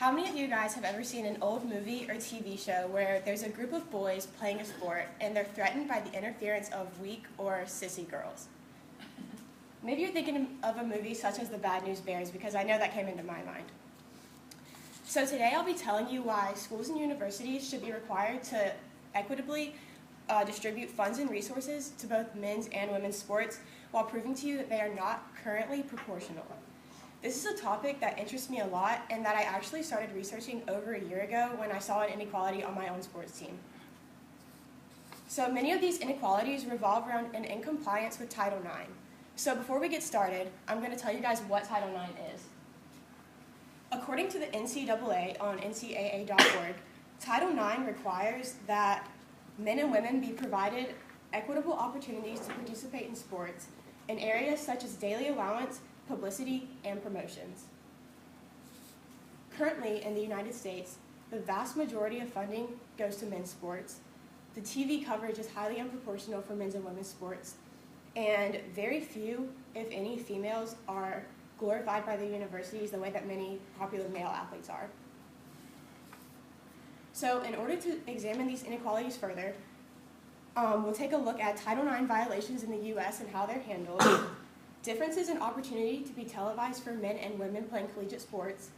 How many of you guys have ever seen an old movie or TV show where there's a group of boys playing a sport and they're threatened by the interference of weak or sissy girls? Maybe you're thinking of a movie such as The Bad News Bears, because I know that came into my mind. So today I'll be telling you why schools and universities should be required to equitably distribute funds and resources to both men's and women's sports while proving to you that they are not currently proportional. This is a topic that interests me a lot and that I actually started researching over a year ago when I saw an inequality on my own sports team. So many of these inequalities revolve around an incompliance with Title IX. So before we get started, I'm going to tell you guys what Title IX is. According to the NCAA on ncaa.org, Title IX requires that men and women be provided equitable opportunities to participate in sports in areas such as daily allowance, publicity, and promotions. Currently, in the United States, the vast majority of funding goes to men's sports. The TV coverage is highly unproportional for men's and women's sports, and very few, if any, females are glorified by the universities the way that many popular male athletes are. So in order to examine these inequalities further, we'll take a look at Title IX violations in the U.S. and how they're handled, differences in opportunity to be televised for men and women playing collegiate sports,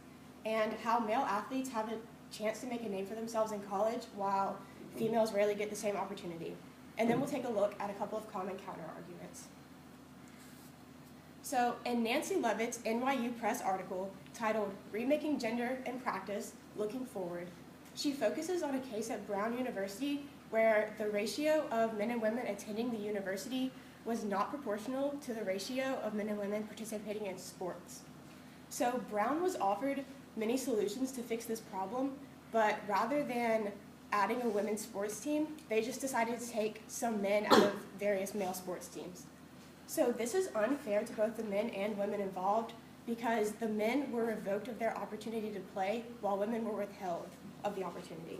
and how male athletes have a chance to make a name for themselves in college while females rarely get the same opportunity. And then we'll take a look at a couple of common counter-arguments. So in Nancy Levitt's NYU Press article titled "Remaking Gender in Practice, Looking Forward," she focuses on a case at Brown University where the ratio of men and women attending the university was not proportional to the ratio of men and women participating in sports. So Brown was offered many solutions to fix this problem, but rather than adding a women's sports team, they just decided to take some men out of various male sports teams. So this is unfair to both the men and women involved because the men were revoked of their opportunity to play while women were withheld of the opportunity.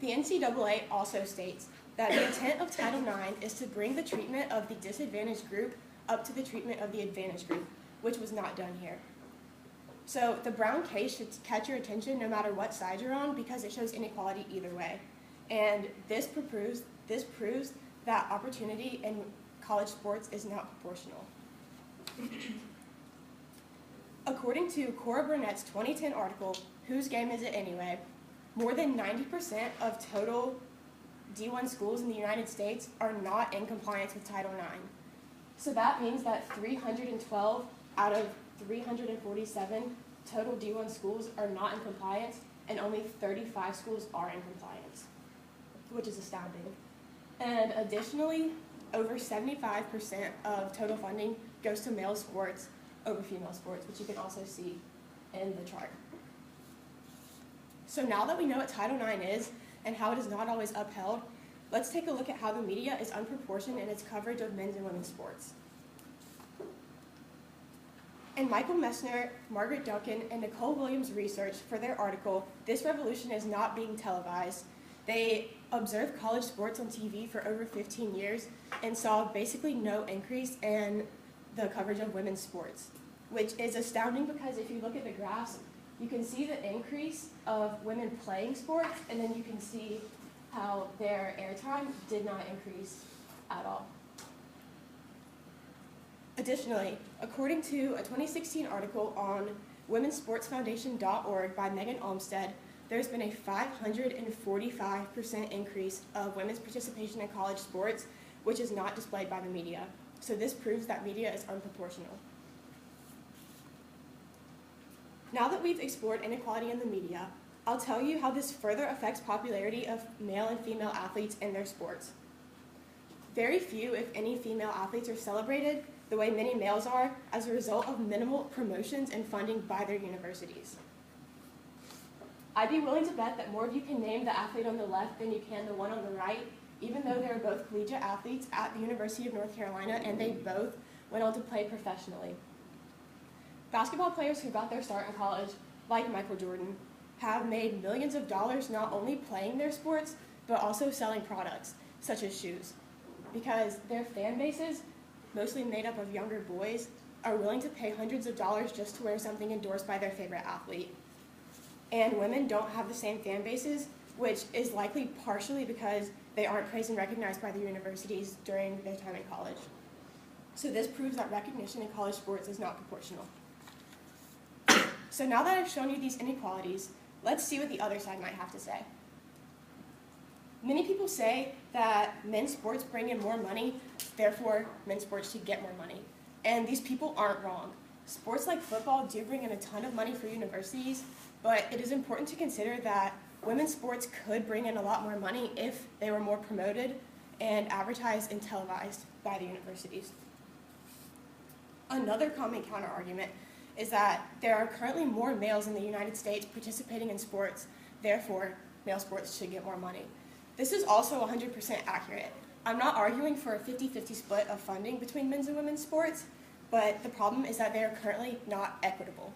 The NCAA also states that the intent of Title IX is to bring the treatment of the disadvantaged group up to the treatment of the advantaged group, which was not done here. So the Brown case should catch your attention no matter what side you're on because it shows inequality either way. And this proves that opportunity in college sports is not proportional. According to Cora Burnett's 2010 article, "Whose Game Is It Anyway?", more than 90% of total D1 schools in the United States are not in compliance with Title IX. So that means that 312 out of 347 total D1 schools are not in compliance, and only 35 schools are in compliance, which is astounding. And additionally, over 75% of total funding goes to male sports over female sports, which you can also see in the chart. So now that we know what Title IX is and how it is not always upheld, let's take a look at how the media is unproportioned in its coverage of men's and women's sports. In Michael Messner, Margaret Duncan, and Nicole Williams' research for their article, "This Revolution is Not Being Televised," they observed college sports on TV for over 15 years and saw basically no increase in the coverage of women's sports, which is astounding because if you look at the graphs, you can see the increase of women playing sports, and then you can see how their airtime did not increase at all. Additionally, according to a 2016 article on womensportsfoundation.org by Megan Olmstead, there's been a 545% increase of women's participation in college sports, which is not displayed by the media. So this proves that media is unproportional. Now that we've explored inequality in the media, I'll tell you how this further affects popularity of male and female athletes in their sports. Very few, if any, female athletes are celebrated the way many males are as a result of minimal promotions and funding by their universities. I'd be willing to bet that more of you can name the athlete on the left than you can the one on the right, even though they're both collegiate athletes at the University of North Carolina and they both went on to play professionally. Basketball players who got their start in college, like Michael Jordan, have made millions of dollars not only playing their sports, but also selling products, such as shoes, because their fan bases, mostly made up of younger boys, are willing to pay hundreds of dollars just to wear something endorsed by their favorite athlete. And women don't have the same fan bases, which is likely partially because they aren't praised and recognized by the universities during their time in college. So this proves that recognition in college sports is not proportional. So now that I've shown you these inequalities, let's see what the other side might have to say. Many people say that men's sports bring in more money, therefore men's sports should get more money. And these people aren't wrong. Sports like football do bring in a ton of money for universities, but it is important to consider that women's sports could bring in a lot more money if they were more promoted and advertised and televised by the universities. Another common counterargument is that there are currently more males in the United States participating in sports, therefore male sports should get more money. This is also 100% accurate. I'm not arguing for a 50-50 split of funding between men's and women's sports, but the problem is that they are currently not equitable.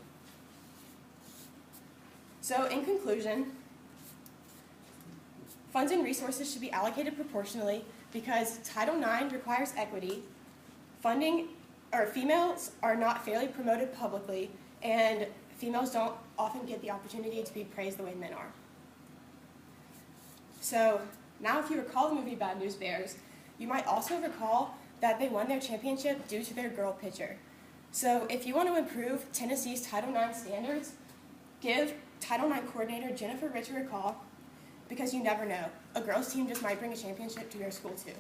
So in conclusion, funds and resources should be allocated proportionally because Title IX requires equity, females are not fairly promoted publicly, and females don't often get the opportunity to be praised the way men are. So now if you recall the movie Bad News Bears, you might also recall that they won their championship due to their girl pitcher. So if you want to improve Tennessee's Title IX standards, give Title IX coordinator Jennifer Richer a call, because you never know. A girls' team just might bring a championship to your school too.